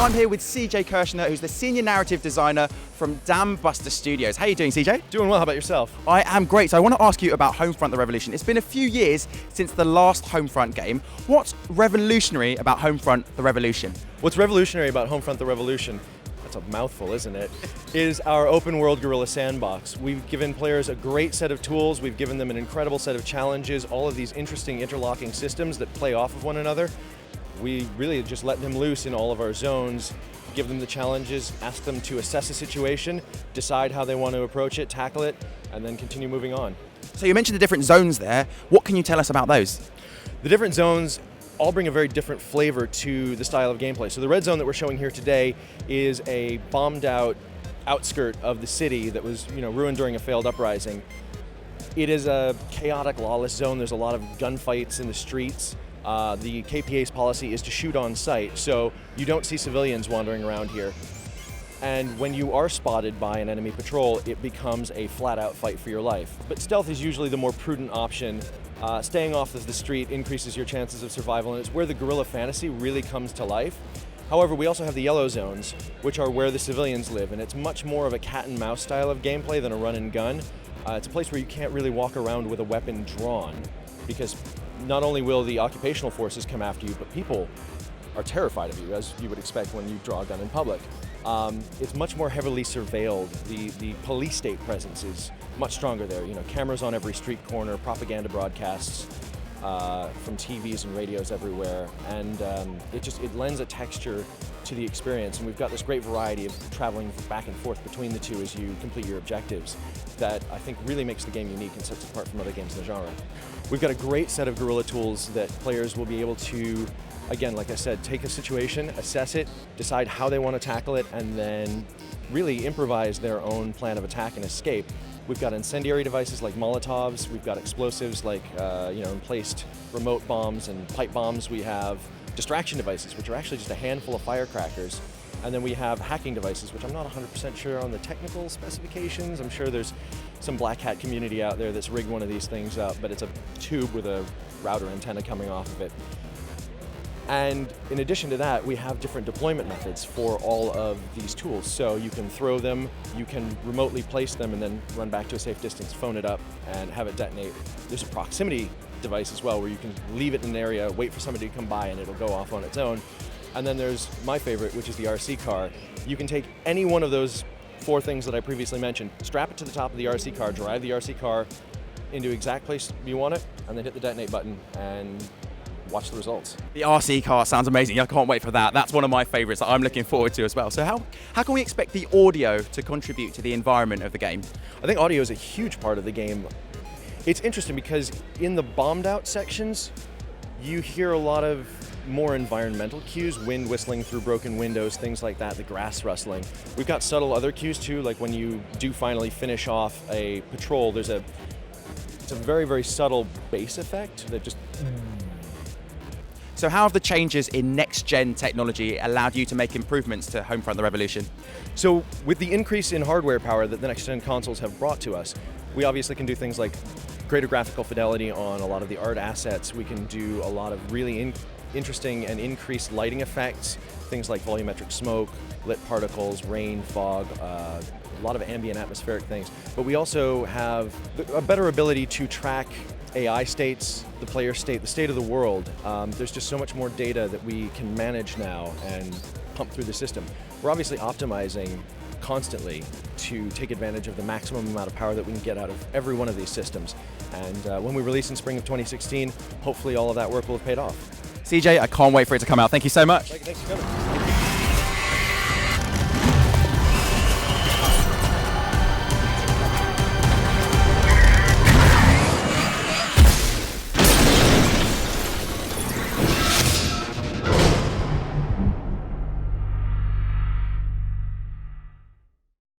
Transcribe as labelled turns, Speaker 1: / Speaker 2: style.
Speaker 1: I'm here with CJ Kirshner, who's the Senior Narrative Designer from Dam Buster Studios. How are you doing, CJ?
Speaker 2: Doing well, how about yourself?
Speaker 1: I am great. So I want to ask you about Homefront the Revolution. It's been a few years since the last Homefront game. What's revolutionary about Homefront the Revolution?
Speaker 2: What's revolutionary about Homefront the Revolution, that's a mouthful, isn't it, is our open world Guerrilla sandbox. We've given players a great set of tools, we've given them an incredible set of challenges, all of these interesting interlocking systems that play off of one another. We really just let them loose in all of our zones, give them the challenges, ask them to assess a situation, decide how they want to approach it, tackle it, and then continue moving on.
Speaker 1: So you mentioned the different zones there. What can you tell us about those?
Speaker 2: The different zones all bring a very different flavor to the style of gameplay. So the red zone that we're showing here today is a bombed out outskirt of the city that was ruined during a failed uprising. It is a chaotic, lawless zone. There's a lot of gunfights in the streets. The KPA's policy is to shoot on sight, so you don't see civilians wandering around here. And when you are spotted by an enemy patrol, it becomes a flat-out fight for your life. But stealth is usually the more prudent option. Staying off of the street increases your chances of survival, and it's where the guerrilla fantasy really comes to life. However, we also have the yellow zones, which are where the civilians live, and it's much more of a cat-and-mouse style of gameplay than a run-and-gun. It's a place where you can't really walk around with a weapon drawn, because not only will the occupational forces come after you, but people are terrified of you, as you would expect when you draw a gun in public. It's much more heavily surveilled. The police state presence is much stronger there. Cameras on every street corner, propaganda broadcasts from TVs and radios everywhere, and it lends a texture to the experience. And we've got this great variety of traveling back and forth between the two as you complete your objectives that I think really makes the game unique and sets it apart from other games in the genre. We've got a great set of Guerrilla tools that players will be able to, again, like I said, take a situation, assess it, decide how they want to tackle it, and then really improvise their own plan of attack and escape. We've got incendiary devices like Molotovs, we've got explosives like emplaced remote bombs and pipe bombs. We have distraction devices, which are actually just a handful of firecrackers. And then we have hacking devices, which I'm not 100% sure on the technical specifications. I'm sure there's some black hat community out there that's rigged one of these things up, but it's a tube with a router antenna coming off of it. And in addition to that, we have different deployment methods for all of these tools. So you can throw them, you can remotely place them, and then run back to a safe distance, phone it up, and have it detonate. There's a proximity device as well, where you can leave it in an area, wait for somebody to come by, and it'll go off on its own. And then there's my favorite, which is the RC car. You can take any one of those four things that I previously mentioned, strap it to the top of the RC car, drive the RC car into exact place you want it, and then hit the detonate button and watch the results.
Speaker 1: The RC car sounds amazing. I can't wait for that. That's one of my favorites that I'm looking forward to as well. So how can we expect the audio to contribute to the environment of the game?
Speaker 2: I think audio is a huge part of the game. It's interesting because in the bombed out sections, you hear a lot of more environmental cues, wind whistling through broken windows, things like that, the grass rustling. We've got subtle other cues too, like when you do finally finish off a patrol, it's a very, very subtle bass effect that just...
Speaker 1: So how have the changes in next-gen technology allowed you to make improvements to Homefront the Revolution?
Speaker 2: So with the increase in hardware power that the next-gen consoles have brought to us, we obviously can do things like greater graphical fidelity on a lot of the art assets. We can do a lot of really interesting and increased lighting effects, things like volumetric smoke, lit particles, rain, fog, a lot of ambient atmospheric things. But we also have a better ability to track AI states, the player state, the state of the world. There's just so much more data that we can manage now and pump through the system. We're obviously optimizing constantly to take advantage of the maximum amount of power that we can get out of every one of these systems. And when we release in spring of 2016, hopefully all of that work will have paid off.
Speaker 1: CJ, I can't wait for it to come out. Thank you so much.
Speaker 2: Thanks for coming.